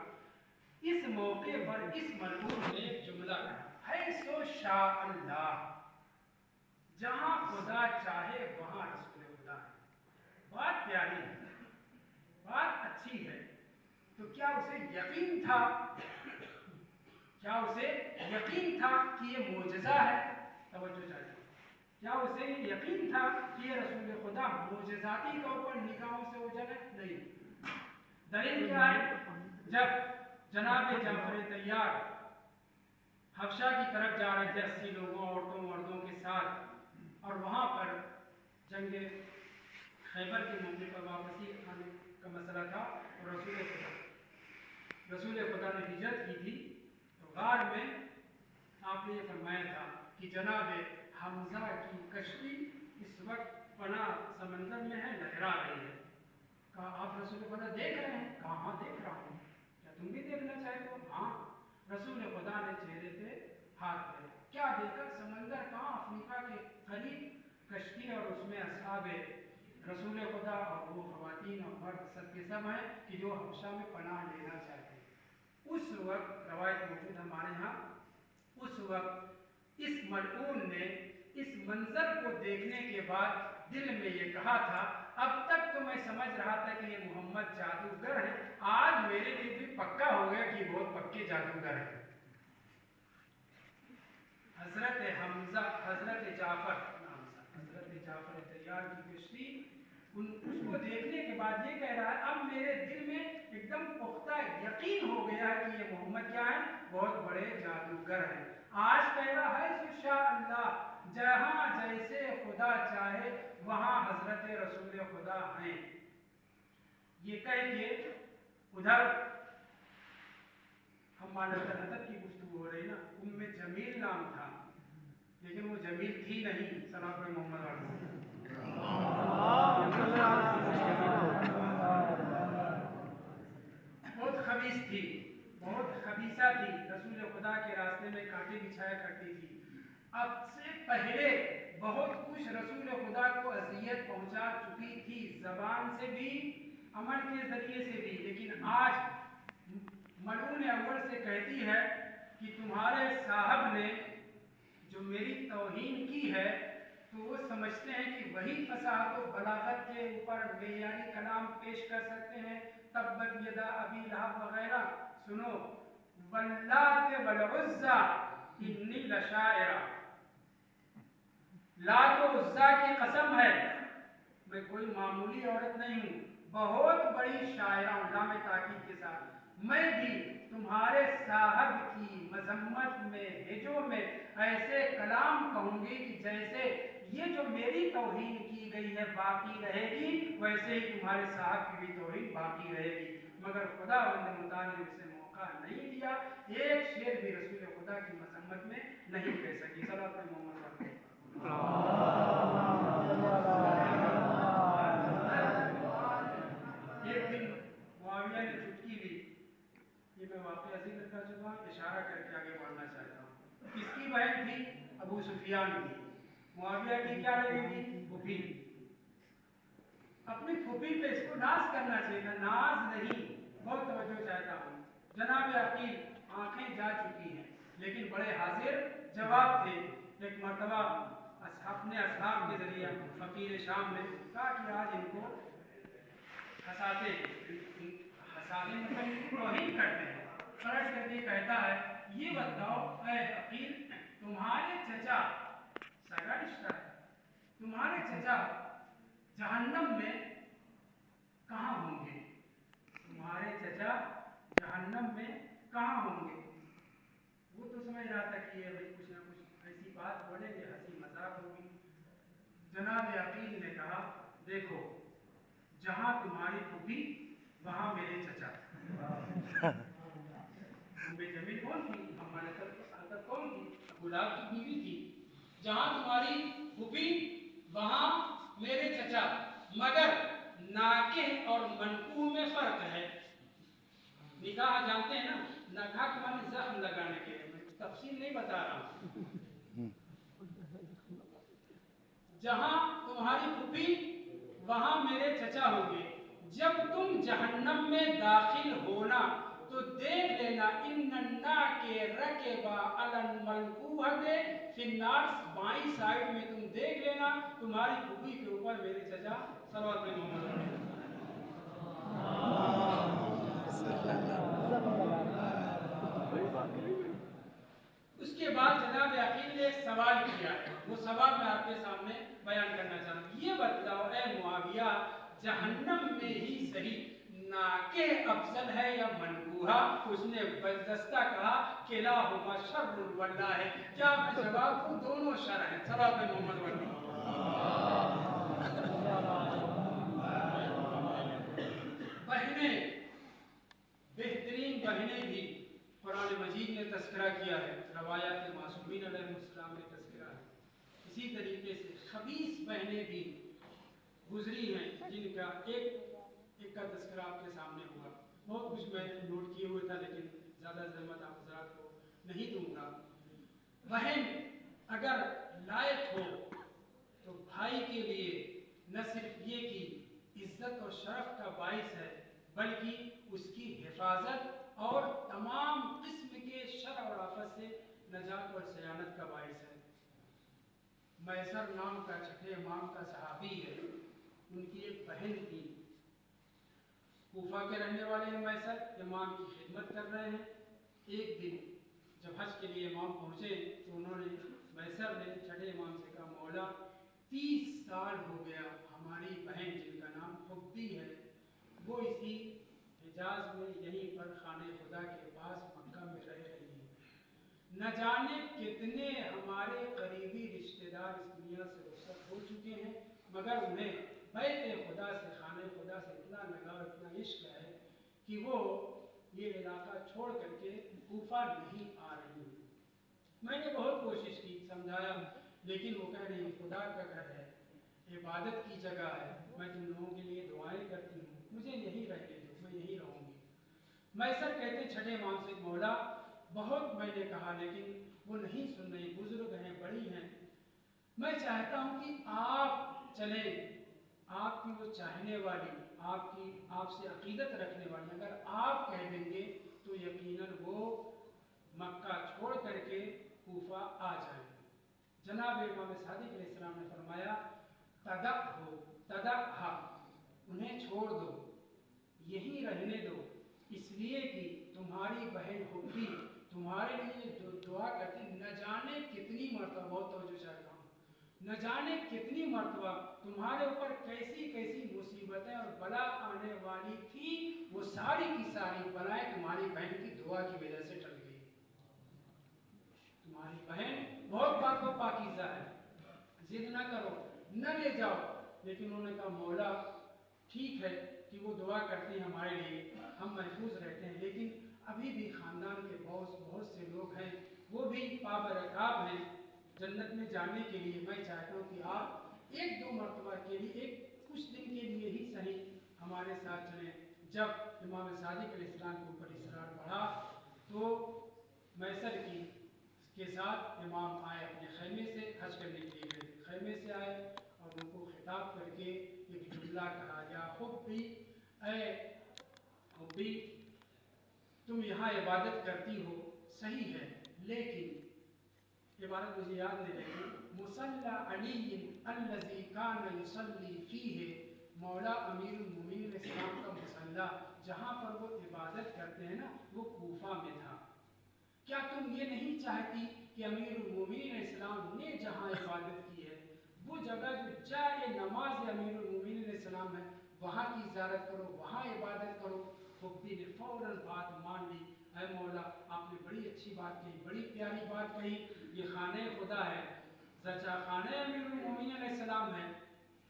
इस मौके पर इस मलऊन ने एक जुमला कहा, है सो शाह अल्लाह, जहाँ खुदा चाहे वहाँ रसूल खुदा है। बात प्यारी है, बात अच्छी है, तो क्या उसे यकीन था? क्या उसे यकीन था कि ये मोजज़ा है? तवज्जो चाहिए। क्या उसे यकीन था कि ये रसूल खुदा मोजज़ाती तौर पर निगाहों से ओझल है? नहीं। दलील क्या है? जब जनाब जाफर तैयार हबशा की तरफ जा रहे थे 80 लोगों, औरतों मर्दों के साथ, और वहाँ पर जंग खैबर के मौके पर वापसी आने का मसला था, और रसूल खुदा ने हिजरत की थी, तो गार में आपने ये फरमाया था कि जनाब हमजा की कश्ती इस वक्त पना समंदर में है, लहरा रही है। कहा आप रसूल खुदा देख रहे हैं? कहा हाँ देख रहा हूँ, क्या तुम भी देखना चाहते हो? हाँ। रसूल खुदा ने चेहरे पे हाथ फेरा, क्या देखा? समंदर कहाँ, अफ्रीका के करीब कश्ती, और उसमें असहाबे रसूल खुदा और वो खवातीन और मर्द सब के सब हैं कि जो हबशा में पनाह लेना चाहते हैं। उस वक्त रवायत मौजूद हमारे यहाँ, उस वक्त इस मलऊन ने इस मंजर को देखने के बाद दिल में ये कहा था, अब तक तो मैं समझ रहा था कि ये मोहम्मद जादूगर है, आज मेरे लिए भी पक्का हो गया कि बहुत पक्के जादूगर है। हजरत हमजा, हजरत जाफर तैयार की कश्ती, उसको देखने के बाद ये कह रहा है, अब मेरे दिल में एकदम पुख्ता यकीन हो गया है कि ये मोहम्मद क्या है? बहुत बड़े जादूगर हैं। आज कह रहा है सुशा अल्लाह, जहाँ जैसे खुदा चाहे वहाँ हजरत रसूल खुदा हैं। ये कह के उधर हम हजरत की गुफ्तगू हो रही ना, उम्मे जमील नाम था, लेकिन वो जमील थी नहीं। सलाम मोहम्मद बहुत खबीस थी, बहुत खबीसा थी, रसूल खुदा के रास्ते में कांटे बिछाया करती थी। अब से पहले बहुत कुछ रसूल खुदा को अजियत नसीहत पहुंचा चुकी थी, ज़बान से भी, अमल के ज़रिए से भी, लेकिन आज मलून अव्वल से कहती है कि तुम्हारे साहब ने जो मेरी तौहीन की है, तो वो समझते हैं कि वही फसाहत व बलागत के ऊपर मेयारी कलाम पेश कर सकते हैं। तब्बत यदा अबी लहब वगैरह। सुनो, वल्लात वल उज़्ज़ा इन्नी लशाइरा, लात व उज़्ज़ा की कसम है, मैं कोई मामूली औरत नहीं हूँ, बहुत बड़ी शायरा हूँ। लाम ताकीद के साथ, मैं भी तुम्हारे साहब की मजम्मत में, हिजो में ऐसे कलाम कहूँगी कि जैसे ये जो मेरी तौहीन की गई है बाकी रहेगी, वैसे ही तुम्हारे साहब की भी तौहीन बाकी रहेगी। मगर खुदा बंद मुताल ने उसे मौका नहीं दिया, एक शेर भी रसूल खुदा की मजम्मत में नहीं कह सकी। सल्लल्लाहु अलैहि वसल्लम। एक दिन मुआविया ने चुटकी ली, ये मैं वाक़या जिक्र कर चुका हूँ, इशारा करके आगे बढ़ना चाहता हूँ। किसकी बहन थी? अबू सुफियान की। मुआविया की क्या लगेगी? फूफी। अपनी फूफी पे इसको नाज करना चाहिए था, नाज नहीं। बहुत तवज्जो चाहता हूँ। जनाब अकील आंखें जा चुकी हैं, लेकिन बड़े हाजिर जवाब थे। एक मरतबा अपने असहाब के जरिए फकीर शाम ने कहा कि आज इनको हंसाते, हंसाने मतलब तौहीन करते हैं। पलट करके कहता है, ये बताओ ऐ अकील, तुम्हारे चचा, सगा रिश्ता है, तुम्हारे चचा जहन्नम में कहाँ होंगे? तुम्हारे चचा जहन्नम में कहाँ होंगे? वो तो समझ रहा था कि ये भाई कुछ ना कुछ ऐसी बात बोलेंगे, हंसी मजाक होगी। जनाब अकील ने कहा, देखो, जहाँ तुम्हारी फूफी वहाँ मेरे चचा। जमीन कौन थी? हमारे तब कौन थी? गुलाब की बीवी थी। जहाँ तुम्हारी फूफी वहाँ मेरे चचा, मगर नाके और मनकू में फर्क है। निकाह जानते हैं ना, नकाह के माने जख्म लगाने के, मैं तफसील नहीं बता रहा हूँ। जहाँ तुम्हारी फूफी वहाँ मेरे चचा होंगे। जब तुम जहन्नम में दाखिल होना तो देख लेना, इन्नन्ना के रकेबा अलन मलकूहते फिन्नार, बाईं साइड में तुम देख लेना तुम्हारी फूफी के ऊपर मेरे चचा सल्लल्लाहु अलैहि वसल्लम। उसके बाद जनाब अकील ने एक सवाल किया है, वो सवाल मैं आपके सामने बयान करना चाहता हूँ। ये बताओ ऐ मुआविया, जहन्नम में ही सही नाके अफजल है या मनकूहा? उसने बजदस्ता कहा, किलाहुमा शर्रुन वल्लाह है। क्या मैं जवाब दूं? दोनों शर हैं। सल्लल्लाहु अलैहि वसल्लम। बहनें, बेहतरीन बहनें भी कुरान मजीद ने तस्करा किया है, रवायात मासूमीन अलैहिस्सलाम ने तस्करा है। इसी तरीके से खबीस बहनें भी गुजरी हैं, जिनका एक का तस्करा आपके सामने हुआ। बहुत कुछ मैं नोट किए हुए था, लेकिन ज़्यादा जहमत आप हज़रात को नहीं दूंगा। बहन अगर लायक हो तो भाई के लिए न सिर्फ ये कि इज्जत और शरफ का बाइस है, बल्कि उसकी हिफाजत और तमाम किस्म के शर और आफत से नजात और सयानत का बाइस है। मैसर नाम का छठे इमाम का सहाबी है, उनकी एक बहन थी। कूफा के रहने वाले हैं मैसर, इमाम की खिदमत कर रहे हैं। एक दिन जब हज के लिए इमाम पहुँचे तो उन्होंने, मैसर ने छठे इमाम से कहा, मौला 30 साल हो गया हमारी बहन जिनका नाम खुब्बी है, वो इसी हिजाज में यहीं पर खाने खुदा के पास मक्का में रह रही है। न जाने कितने हमारे करीबी रिश्तेदार इस दुनिया से रुखसत हो चुके हैं, मगर उन्हें बैत खुदा से, खाने खुदा से इतना लगाव, इतना इश्क है कि वो ये इलाका छोड़ करके कूफा नहीं आ रही। मैंने बहुत कोशिश की, समझाया, लेकिन वो कह रही खुदा का घर है, इबादत की जगह है, मैं तुम लोगों के लिए दुआएं करती हूँ, मुझे यहीं रहने दो, मैं यहीं रहूँगी। मैसर कहते छठे इमाम से, मौला बहुत मैंने कहा लेकिन वो नहीं सुन रही, बुजुर्ग हैं, बड़ी हैं, मैं चाहता हूँ कि आप चलें, آپ کی وہ چاہنے والی, آپ سے عقیدت رکھنے والی اگر آپ کہہ دیں گے تو یقیناً وہ مکہ چھوڑ کر کے کوفہ آ جائیں گے. جناب امام صادق علیہ السلام نے فرمایا تدعھا, انہیں چھوڑ دو, یہیں رہنے دو, اس لیے کہ تمہاری بہن حبی تمہارے لیے جو دعا کرتی, نہ جانے کتنی مرتبہ, بہت توجہ چاہتا ہوں, نہ جانے کتنی مرتبہ تمہارے اوپر کیسی کیسی مصیبتیں اور بلا آنے والی تھی, وہ ساری کی ساری بلائیں تمہاری بہن کی دعا کی وجہ سے ٹل گئی. تمہاری بہن بہت پاک و پاکیزہ ہے, ضد نہ کرو, نہ لے جاؤ. لیکن انہوں نے کہا مولا ٹھیک ہے کہ وہ دعا کرتے ہیں ہمارے لیے, ہم محفوظ رہتے ہیں, لیکن ابھی بھی خاندان کے بہت سے لوگ ہیں, وہ بھی پابرکاب ہیں جنت میں جانے کے لیے. میں چاہتا ہوں کہ آپ ایک دو مرتبہ کے لیے, کچھ دن کے لیے ہی صحیح ہمارے ساتھ چلیں. جب امام صادق علیہ السلام کے اوپر اصرار بڑھا تو میسر کے ساتھ امام آئے, اپنے خیمے سے حج کرنے کے لیے گئے, خیمے سے آئے اور ان کو خطاب کر کے ایک جملہ کہا, یا حبی, اے حبی تم یہاں عبادت کرتی ہو صحیح ہے, لیکن عبارت مجھے یاد نہیں رہی, مصلی علی الذی کان یصلی فیہ, مولا امیر المومنین علیہ السلام کا مصلی جہاں پر وہ عبادت کرتے ہیں نا وہ کوفہ میں تھا. کیا تم یہ نہیں چاہتی کہ امیر المومنین علیہ السلام نے جہاں عبادت کی ہے وہ جگہ جو جائے نماز امیر المومنین علیہ السلام ہے وہاں کی زیارت کرو, وہاں عبادت کرو. حبی نے فوراً بات مان لی, اے مولا آپ نے بڑی اچھی بات کہی, بڑی پیاری بات کہی, یہ خانہ خدا ہے, سچا خانہ امیر المومنین علیہ السلام ہے,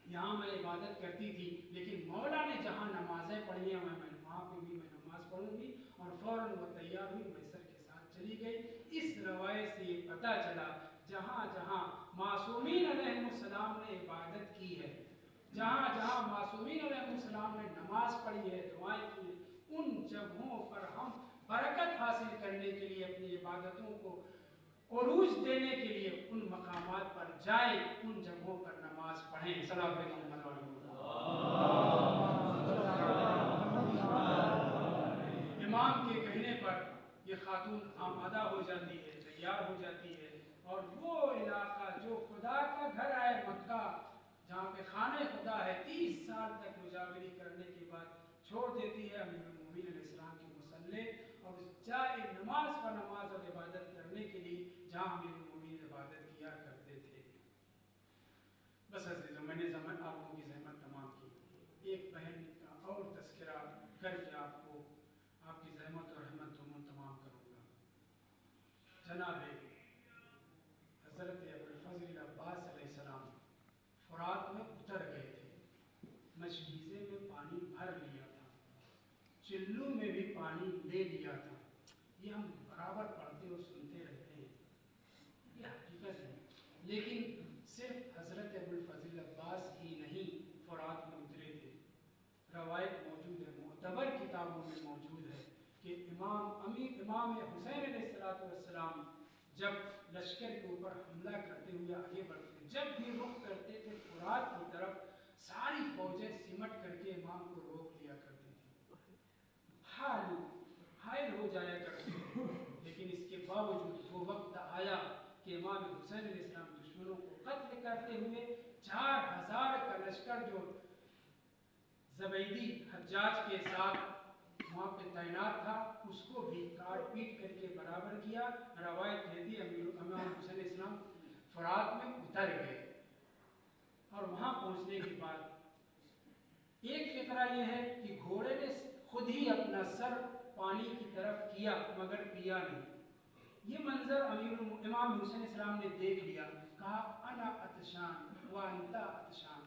یہاں میں عبادت کرتی تھی, لیکن مولا نے جہاں نمازیں پڑھی ہیں میں وہاں پہ بھی میں نماز پڑھوں گی. اور فوراً وہ تیار ہوئی, میسر کے ساتھ چلی گئی. اس روایت سے یہ پتہ چلا جہاں جہاں معصومین علیہ السلام نے عبادت کی ہے, جہاں جہاں معصومین علیہ السلام نے نماز پڑھی ہے, دعائیں کی, ان جگہوں پر ہم برکت حاصل کرنے کے لیے اپنی عبادتوں کو عروج دینے کے لیے ان مقامات پر جائیں, ان جگہوں پر نماز پڑھیں. صلی اللہ علیہ وسلم. امام کے کہنے پر یہ خاتون آمادہ ہو جاتی ہے, تیار ہو جاتی ہے, اور وہ علاقہ جو خدا کا گھر ہے مکہ, جہاں پہ خانہ خدا ہے, 30 سال تک مجاوری کرنے کے بعد چھوڑ دیتی ہے امیر المومنین علیہ السلام کے مصلی, اور جائے نماز پر نماز اور عبادت کرنے کے لیے جہاں امیر المومنین عبادت کیا کرتے تھے. بس عزیزوں, میں نے آپ لوگوں کی زحمت تمام کی, ایک بہن کا اور تذکرہ کر کے آپ کو آپ کی زحمت اور رحمت دونوں تمام کروں گا. جناب حضرت ابوالفضل عباس علیہ السلام فرات میں اتر گئے تھے, مشکیزے میں پانی بھر لیا تھا, چلو میں بھی پانی لے لیا تھا. یہ ہم برابر پڑھتے اور سنتے رہتے ہیں, یہ حقیقت ہے. لیکن صرف حضرت ابوالفضل عباس ہی نہیں فرات میں اترے تھے. روایت موجود ہے, معتبر کتابوں میں موجود ہے کہ امام حسین علیہ السلام جب لشکر کے اوپر حملہ کرتے ہوئے آگے بڑھتے, جب بھی رخ کرتے تھے فرات کی طرف, ساری فوجیں سمٹ کر کے امام کو روک لیا کرتی تھی, حائل ہو جایا کرتے تھے. لیکن اس کے باوجود وہ وقت آیا کہ امام حسین علیہ السلام دشمنوں کو قتل کرتے ہوئے 4000 کا لشکر جو زبیدی حجاج کے ساتھ وہاں پہ تعینات تھا اس کو بھی کاٹ پیٹ کر کے برابر کیا. روایت کہتی ہے امام حسین علیہ السلام فرات میں اتر گئے, اور وہاں پہنچنے کے بعد ایک فقرہ یہ ہے کہ گھوڑے نے خود ہی اپنا سر پانی کی طرف کیا مگر پیا نہیں. یہ منظر امام حسین علیہ السلام نے دیکھ لیا, کہا انا عطشان وانتا عطشان.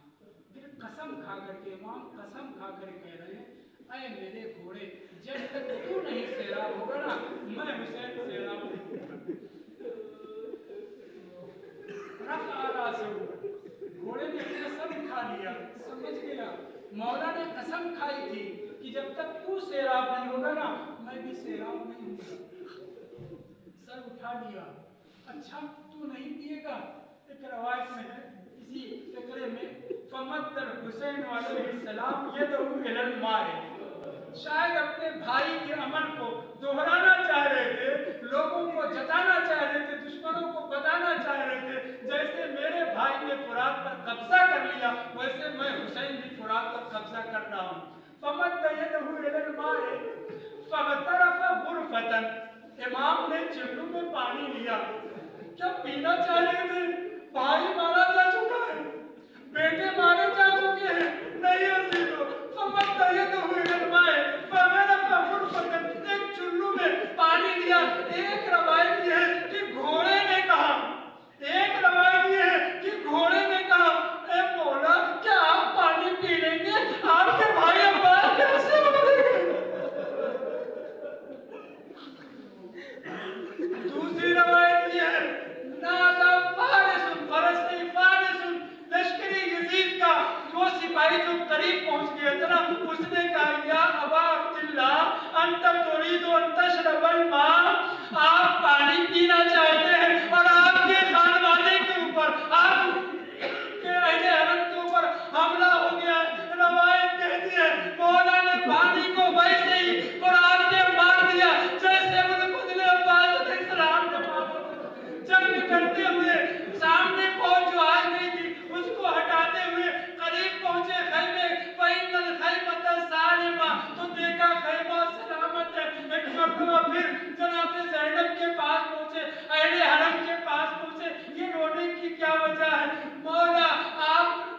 پھر قسم کھا کر کے امام قسم کھا کر کہہ رہے ہیں, اے میرے گھوڑے جب تک تو نہیں سیراب ہوگا نا میں حسین سیراب نہیں ہوگا. رفع راسه, گھوڑے نے قسم کھا لیا, سمجھ گیا مولا نے قسم کھائی تھی کہ جب تک تو سیراب نہیں ہوگا نا میں بھی سیراب نہیں ہوں. سر اٹھا لیا, اچھا تو نہیں پیے گا. ایک روایت میں ہے اسی فقرے میں فمدر हुसैन अलैहिस्सलाम यदहु इलल माए, शायद अपने भाई के अमल को दोहराना चाह रहे थे, लोगों को जताना चाह रहे थे, दुश्मनों को बताना चाह रहे थे, जैसे मेरे भाई ने फुरात पर कब्जा कर लिया वैसे मैं हुसैन भी फुरात पर कब्जा कर रहा हूँ। फमद्द यदहु इलल माए फगतरफ गुरफतन, इमाम ने चिल्लू में पानी लिया। क्या पीना चाह रहे थे? भाई मारा जा चुका है, बेटे मारे जा चुके हैं, नहीं अजीजों। फमद्द यदहु इलल माए फगतरफ गुरफतन, एक चुल्लू में पानी लिया। एक रवायत ये है कि घोड़े ने कहा, एक रवायत ये है कि घोड़े ने कहा, ए मौला क्या आप पानी पी लेंगे? आपके भाई अब्बास कैसे मरेंगे? दूसरी रवायत ये है, नादा फारिसुन, फरस नहीं फारिसुन, लश्करी यजीद का वो सिपाही जो करीब पहुंच गया था ना, उसने कहा, या अबा अब्दुल्ला अंत तुरीदु अन तशरबल मा, आप पानी पीना चाहते हैं और आपके खानवाने के ऊपर, आपके अहले हरम के ऊपर हमला हो गया है। रवायत कहती है मौला ने पानी को वैसे ही कुरान ने मार दिया जैसे मुल्कुल अब्बास अलैहिस्सलाम ने मारा। जंग करते हुए सामने फौज जो आ गई थी उसको हटाते हुए करीब पहुंचे खैमे, फइन्नल खैमत सालिमा, तो देखा खैमा सलामत है। एक मरतबा फिर जनाब ज़ैनब के पास पहुंचे, अहले हरम के पास पहुंचे, ये रोने की क्या वजह है? मौला आप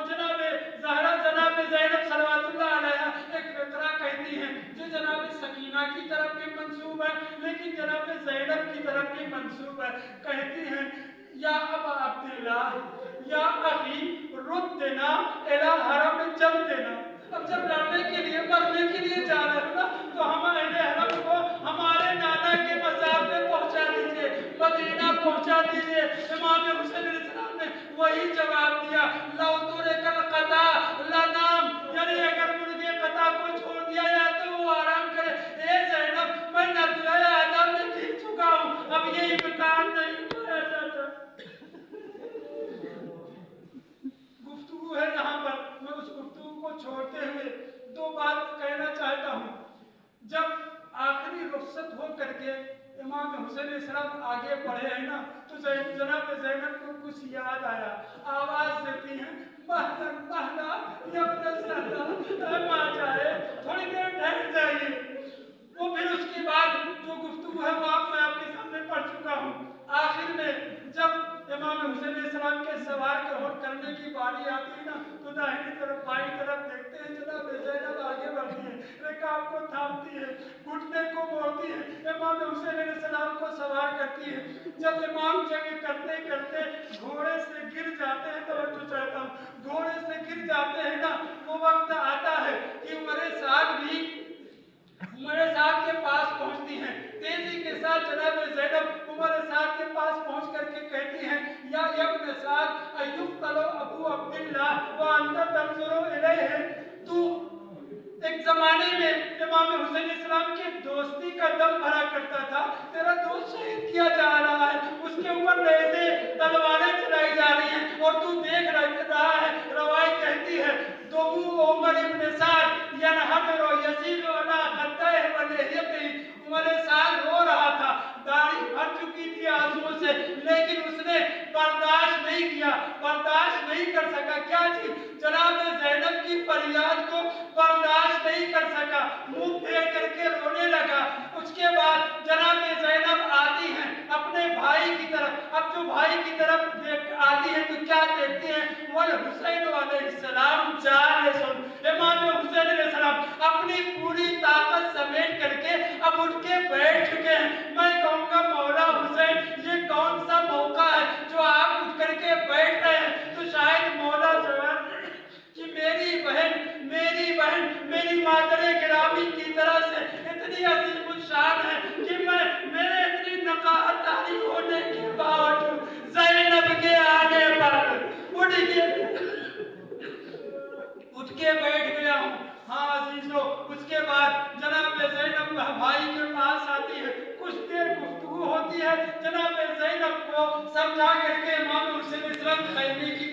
जनाब ज़हरा जनाब ज़ैनब सलवातुल्लाह अलैहा एक फिक्रा कहती हैं जो जनाब सकीना की तरफ भी मंसूब है लेकिन जनाब ज़ैनब की तरफ भी मंसूब है। कहती हैं, या अबा अब्दुल्ला या अखी रुद्दना इला हरम जद्दना, अब जब लड़ने के लिए मरने के लिए जा रहे हो ना तो हम अहले हरम को हमारे नाना के मज़ार पे पहुंचा दीजिए, मदीना पहुंचा दीजिए। इमाम हुसैन अलैहिस्सलाम ने वही जवाब दिया, लौ तुरे कल कता ला नाम, यानी अगर मुर्गे कता को छोड़ दिया जाए तो वो आराम करे। ए ज़ैनब मैं नदिया आदम में गिर चुका हूँ, अब ये इम्कान नहीं पाया जाता। गुफ्तगू है यहाँ पर, मैं उस गुफ्तगू को छोड़ते हुए दो बात कहना चाहता हूँ। जब आखिरी रुखसत हो करके इमाम हुसैन अलैहिस्सलाम आगे बढ़े हैं ना तो जनाब ज़ैनब को कुछ याद आया, आवाज देती हैं, महला महला यब्न सदा, मां जाए थोड़ी देर ठहर जाइए। वो फिर उसके बाद जो गुफ्तगू है वो मैं आपके सामने पढ़ चुका हूँ। आखिर में जब इमाम हुसैन अलैहिस्सलाम के सवार करने की बारी आती है ना तो दाहिनी तरफ बाईं तरफ देखते हैं जनाब ज़ैनब आगे बढ़ती है, रिकाब को थामती है, घुटने को मोड़ती है, इमाम हुसैन अलैहिस्सलाम को सवार करती है। जब इमाम जंग करते करते घोड़े से गिर जाते हैं, तवज्जो चाहता हूँ, घोड़े से गिर जाते हैं ना, वो वक्त आता है कि उमरे साथ भी उमर साहब के पास पहुंचती हैं। तेजी के साथ जनाब ज़ैनब उमर साहब के पास पहुंच करके कहती हैं, या इब्न साद अय्युब तलो अबू अब्दुल्ला व अंत तंजुरु इलैहि, तू एक जमाने में इमाम हुसैन अलैहिस्सलाम के दोस्ती का दम भरा करता था, तेरा दोस्त शहीद किया जा रहा है, उसके ऊपर नैज़े तलवारें चलाई जा रही हैं और तू देख रहा है। रवायत कहती है, तो उमर इब्न साद यनहदरु यसीलु अला खद्दैहि व लिह्यतिही, उमर साद रो रहा था, दाढ़ी भर चुकी थी आंसुओं से, लेकिन उसने बर्दाश्त नहीं किया, बर्दाश्त नहीं कर सका। क्या चीज? जनाब ज़ैनब की फरियाद को बर्दाश्त नहीं कर सका, मुंह फेर करके रोने लगा। उसके बाद जनाब ज़ैनब आती हैं अपने भाई की तरफ। अब जो भाई की तरफ आती है तो क्या देखते हैं, वल हुसैन अलैहिस्सलाम जालिसून, इमाम हुसैन अलैहिस्सलाम अपनी पूरी ताकत समेट करके अब उठ के बैठ चुके हैं। मैं कहूँगा मौला हुसैन ये कौन सा मौका है जो आप उठ करके बैठ रहे हैं? तो शायद मौला जवाब कि मेरी बहन मेरी मादरे गिरामी की तरह से इतनी अजीम शान है कि मेरे इतनी नकाहतारी होने के बावजूद ज़ैनब के आने पर उठ के बैठ गया हूँ। हाँ अजीजों, उसके बाद जनाब ज़ैनब भाई के पास आती है, कुछ देर गुफ्तगू होती है, जनाब ज़ैनब को समझा करके इमाम हुसैन अलैहिस्सलाम खैमे की